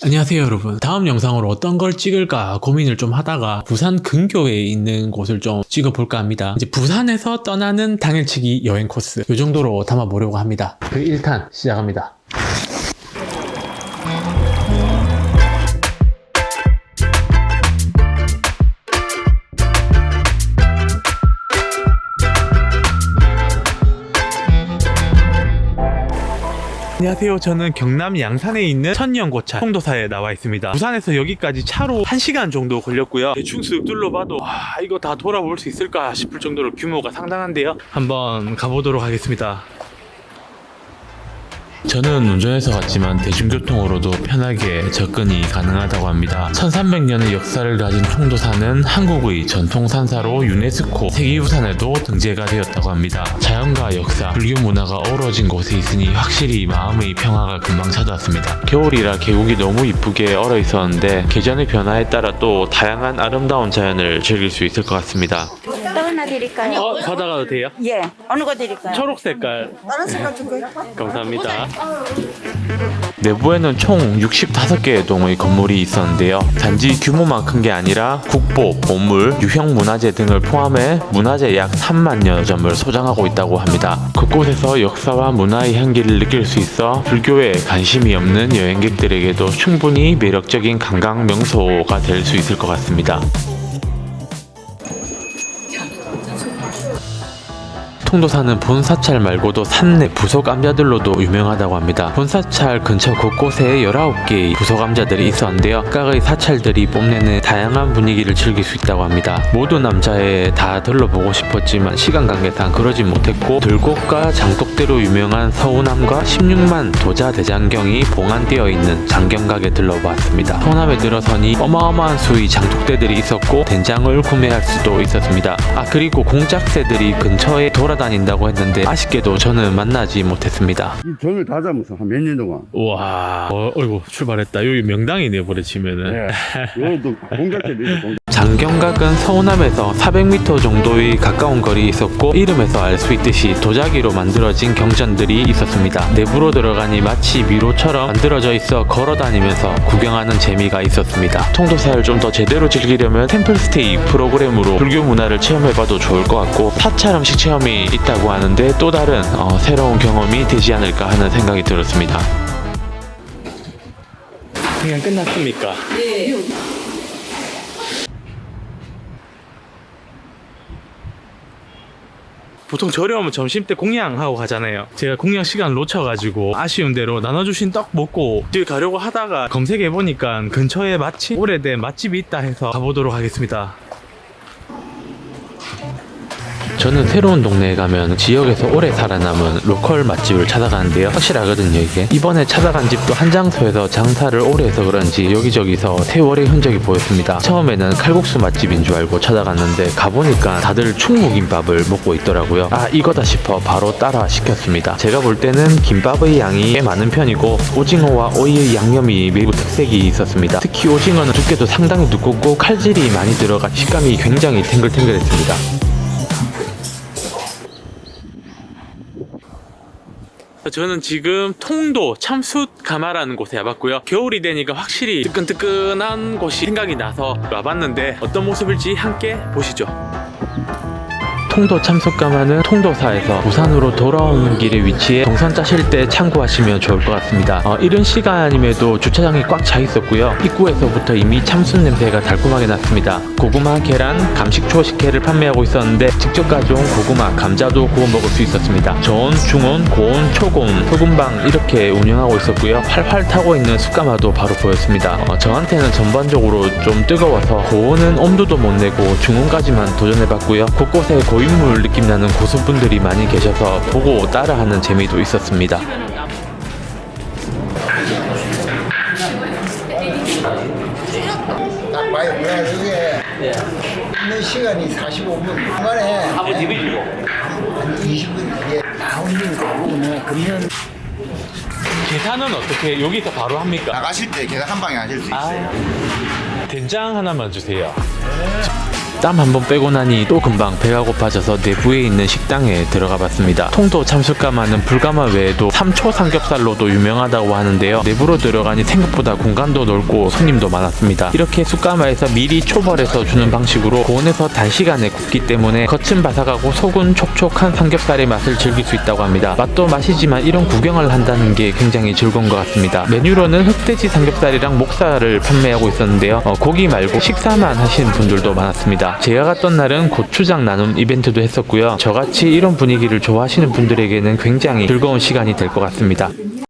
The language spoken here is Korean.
안녕하세요 여러분. 다음 영상으로 어떤 걸 찍을까 고민을 좀 하다가 부산 근교에 있는 곳을 좀 찍어볼까 합니다. 이제 부산에서 떠나는 당일치기 여행 코스 이 정도로 담아보려고 합니다. 그 1탄 시작합니다. 안녕하세요. 저는 경남 양산에 있는 천년고찰 통도사에 나와 있습니다. 부산에서 여기까지 차로 1시간 정도 걸렸고요. 대충 쓱 둘러봐도 이거 다 돌아볼 수 있을까 싶을 정도로 규모가 상당한데요. 한번 가보도록 하겠습니다. 저는 운전해서 갔지만 대중교통으로도 편하게 접근이 가능하다고 합니다. 1300년의 역사를 가진 통도사는 한국의 전통산사로 유네스코 세계유산에도 등재가 되었다고 합니다. 자연과 역사, 불교 문화가 어우러진 곳에 있으니 확실히 마음의 평화가 금방 찾아왔습니다. 겨울이라 계곡이 너무 이쁘게 얼어 있었는데 계절의 변화에 따라 또 다양한 아름다운 자연을 즐길 수 있을 것 같습니다. 하나 드릴까요? 받아가도 돼요? 예. 어느 거 드릴까요? 초록 색깔. 다른 색깔 줄까요? 감사합니다. 내부에는 총 65개의 동의 건물이 있었는데요. 단지 규모만 큰 게 아니라 국보, 보물, 유형 문화재 등을 포함해 문화재 약 3만여 점을 소장하고 있다고 합니다. 그곳에서 역사와 문화의 향기를 느낄 수 있어 불교에 관심이 없는 여행객들에게도 충분히 매력적인 관광 명소가 될 수 있을 것 같습니다. 통도사는 본사찰 말고도 산내 부속암자들로도 유명하다고 합니다. 본사찰 근처 곳곳에 19개의 부속암자들이 있었는데요. 각의 사찰들이 뽐내는 다양한 분위기를 즐길 수 있다고 합니다. 모든 암자에 다 들러보고 싶었지만 시간 관계상 그러지 못했고 들곡과 장독대로 유명한 서운암과 16만 도자대장경이 봉안되어 있는 장경각에 들러보았습니다. 서운암에 들어서니 어마어마한 수의 장독대들이 있었고 된장을 구매할 수도 있었습니다. 그리고 공작새들이 근처에 돌아다닌다고 했는데 아쉽게도 저는 만나지 못했습니다. 이 종을 다 잡았어 한 몇 년 동안. 우와, 어이구 출발했다. 여기 명당이네 버려치면은. 예. 이것도 공작새도 있어. 장경각은 서운암에서 400m 정도의 가까운 거리에 있었고 이름에서 알 수 있듯이 도자기로 만들어진 경전들이 있었습니다. 내부로 들어가니 마치 미로처럼 만들어져 있어 걸어다니면서 구경하는 재미가 있었습니다. 통도사를 좀 더 제대로 즐기려면 템플스테이 프로그램으로 불교 문화를 체험해봐도 좋을 것 같고 사찰 음식 체험이 있다고 하는데 또 다른 새로운 경험이 되지 않을까 하는 생각이 들었습니다. 그냥 끝났습니까? 네. 보통 절에 오면 점심 때 공양하고 가잖아요. 제가 공양 시간 놓쳐가지고 아쉬운 대로 나눠주신 떡 먹고 길 가려고 하다가 검색해보니까 근처에 마침 오래된 맛집이 있다 해서 가보도록 하겠습니다. 저는 새로운 동네에 가면 지역에서 오래 살아남은 로컬 맛집을 찾아가는데요. 확실하거든요 이게. 이번에 찾아간 집도 한 장소에서 장사를 오래 해서 그런지 여기저기서 세월의 흔적이 보였습니다. 처음에는 칼국수 맛집인 줄 알고 찾아갔는데 가보니까 다들 충무김밥을 먹고 있더라고요. 이거다 싶어 바로 따라 시켰습니다. 제가 볼 때는 김밥의 양이 꽤 많은 편이고 오징어와 오이의 양념이 매우 특색이 있었습니다. 특히 오징어는 두께도 상당히 두껍고 칼질이 많이 들어가 식감이 굉장히 탱글탱글했습니다. 저는 지금 통도 참숯가마라는 곳에 와봤고요. 겨울이 되니까 확실히 뜨끈뜨끈한 곳이 생각이 나서 와봤는데 어떤 모습일지 함께 보시죠. 통도 참숯가마는 통도사에서 부산으로 돌아오는 길에 위치해 동선 짜실 때 참고하시면 좋을 것 같습니다. 이른 시간임에도 주차장이 꽉 차 있었고요. 입구에서부터 이미 참숯 냄새가 달콤하게 났습니다. 고구마, 계란, 감식초 식혜를 판매하고 있었는데 직접 가져온 고구마, 감자도 구워 먹을 수 있었습니다. 저온, 중온, 고온, 초고온, 소금방 이렇게 운영하고 있었고요. 활활 타고 있는 숯가마도 바로 보였습니다. 저한테는 전반적으로 좀 뜨거워서 고온은 엄두도 못 내고 중온까지만 도전해봤고요. 곳곳에 고인물 느낌 나는 고수분들이 많이 계셔서 보고 따라하는 재미도 있었습니다. 딱 봐요. 이게 있는 시간이 45분 만에 한번 디비주고 한 20분 이게 다 움직이고 그러면 계산은 어떻게 여기서 바로 합니까? 나가실 때 계산 한 방에 하실 수 있어요. 된장 하나만 주세요. 땀 한 번 빼고 나니 또 금방 배가 고파져서 내부에 있는 식당에 들어가 봤습니다. 통도 참숯가마는 불가마 외에도 삼초 삼겹살로도 유명하다고 하는데요. 내부로 들어가니 생각보다 공간도 넓고 손님도 많았습니다. 이렇게 숯가마에서 미리 초벌해서 주는 방식으로 고온에서 단시간에 굽기 때문에 겉은 바삭하고 속은 촉촉한 삼겹살의 맛을 즐길 수 있다고 합니다. 맛도 맛이지만 이런 구경을 한다는 게 굉장히 즐거운 것 같습니다. 메뉴로는 흑돼지 삼겹살이랑 목살을 판매하고 있었는데요. 고기 말고 식사만 하시는 분들도 많았습니다. 제가 갔던 날은 고추장 나눔 이벤트도 했었고요. 저같이 이런 분위기를 좋아하시는 분들에게는 굉장히 즐거운 시간이 될 것 같습니다.